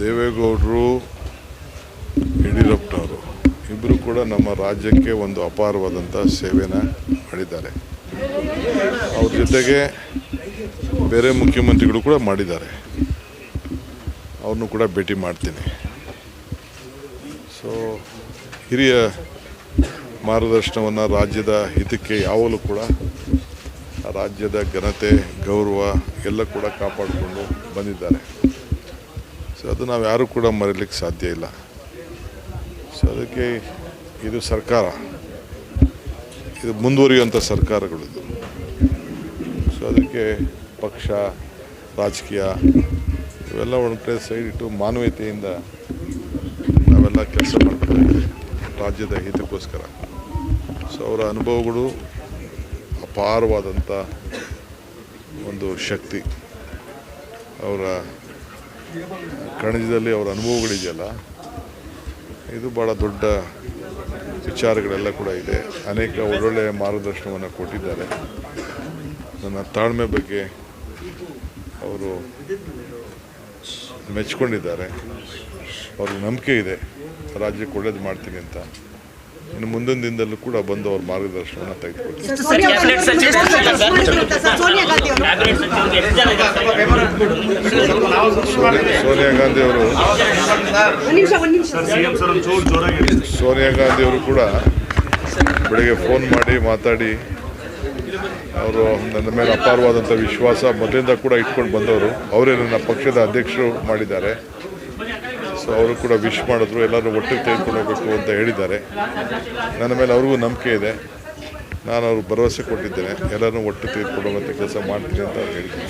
ದೇವೇಗೌಡರು ಯಡಿಯೂರಪ್ಪನವರು ಇಬ್ಬರು ಕೂಡ ನಮ್ಮ ರಾಜ್ಯಕ್ಕೆ ಒಂದು ಅಪಾರವಾದಂಥ ಸೇವೆನ ಮಾಡಿದ್ದಾರೆ. ಅವ್ರ ಜೊತೆಗೆ ಬೇರೆ ಮುಖ್ಯಮಂತ್ರಿಗಳು ಕೂಡ ಮಾಡಿದ್ದಾರೆ. ಅವ್ರನ್ನೂ ಕೂಡ ಭೇಟಿ ಮಾಡ್ತೀನಿ. ಸೊ ಹಿರಿಯ ಮಾರ್ಗದರ್ಶನವನ್ನು ರಾಜ್ಯದ ಹಿತಕ್ಕೆ ಯಾವಾಗಲೂ ಕೂಡ ರಾಜ್ಯದ ಘನತೆ ಗೌರವ ಎಲ್ಲ ಕೂಡ ಕಾಪಾಡಿಕೊಂಡು ಬಂದಿದ್ದಾರೆ. ಸೊ ಅದು ನಾವು ಯಾರೂ ಕೂಡ ಮರೀಲಿಕ್ಕೆ ಸಾಧ್ಯ ಇಲ್ಲ. ಸೊ ಅದಕ್ಕೆ ಇದು ಸರ್ಕಾರ, ಇದು ಮುಂದುವರಿಯುವಂಥ ಸರ್ಕಾರಗಳಿದು. ಸೊ ಅದಕ್ಕೆ ಪಕ್ಷ ರಾಜಕೀಯ ಇವೆಲ್ಲ ಒಂದು ಕಡೆ ಸೈಡ್ ಇಟ್ಟು ಮಾನವೀಯತೆಯಿಂದ ನಾವೆಲ್ಲ ಕೆಲಸ ಮಾಡ್ತಾಯಿದ್ದೀವಿ ರಾಜ್ಯದ ಹಿತಕ್ಕೋಸ್ಕರ. ಸೊ ಅವರ ಅನುಭವಗಳು ಅಪಾರವಾದಂಥ ಒಂದು ಶಕ್ತಿ. ಅವರ ಕಣಜದಲ್ಲಿ ಅವರ ಅನುಭವಗಳಿದೆಯಲ್ಲ, ಇದು ಭಾಳ ದೊಡ್ಡ ವಿಚಾರಗಳೆಲ್ಲ ಕೂಡ ಇದೆ. ಅನೇಕ ಒಳ್ಳೊಳ್ಳೆಯ ಮಾರ್ಗದರ್ಶನವನ್ನು ಕೊಟ್ಟಿದ್ದಾರೆ. ನನ್ನ ತಾಳ್ಮೆ ಬಗ್ಗೆ ಅವರು ಮೆಚ್ಕೊಂಡಿದ್ದಾರೆ. ಅವ್ರಿಗೆ ನಂಬಿಕೆ ಇದೆ ರಾಜ್ಯಕ್ಕೆ ಒಳ್ಳೇದು ಮಾಡ್ತೀನಿ ಅಂತ. ಇನ್ನು ಮುಂದಿನ ದಿನದಲ್ಲೂ ಕೂಡ ಬಂದು ಅವ್ರ ಮಾರ್ಗದರ್ಶನವನ್ನು ತೆಗೆದುಕೊಳ್ತಾರೆ. ಸೋನಿಯಾ ಗಾಂಧಿ ಅವರು ಕೂಡ ಬೆಳಗ್ಗೆ ಫೋನ್ ಮಾಡಿ ಮಾತಾಡಿ ಅವರು ನನ್ನ ಮೇಲೆ ಅಪಾರವಾದಂಥ ವಿಶ್ವಾಸ ಮೊದಲಿಂದ ಕೂಡ ಇಟ್ಕೊಂಡು ಬಂದವರು. ಅವರೇ ನನ್ನ ಪಕ್ಷದ ಅಧ್ಯಕ್ಷರು ಮಾಡಿದ್ದಾರೆ. ಸೊ ಅವರು ಕೂಡ ವಿಶ್ ಮಾಡಿದ್ರು, ಎಲ್ಲರೂ ಒಟ್ಟಿಗೆ ತೆಗೆದುಕೊಂಡು ಹೋಗಬೇಕು ಅಂತ ಹೇಳಿದ್ದಾರೆ. ನನ್ನ ಮೇಲೆ ಅವ್ರಿಗೂ ನಂಬಿಕೆ ಇದೆ. ನಾನು ಅವ್ರಿಗೆ ಭರವಸೆ ಕೊಟ್ಟಿದ್ದೇನೆ, ಎಲ್ಲರೂ ಒಟ್ಟಿಗೆ ತೆಗೆದುಕೊಂಡು ಹೋಗುವಂಥ ಕೆಲಸ ಮಾಡ್ತೀನಿ ಅಂತ ಹೇಳಿದ್ದೀನಿ.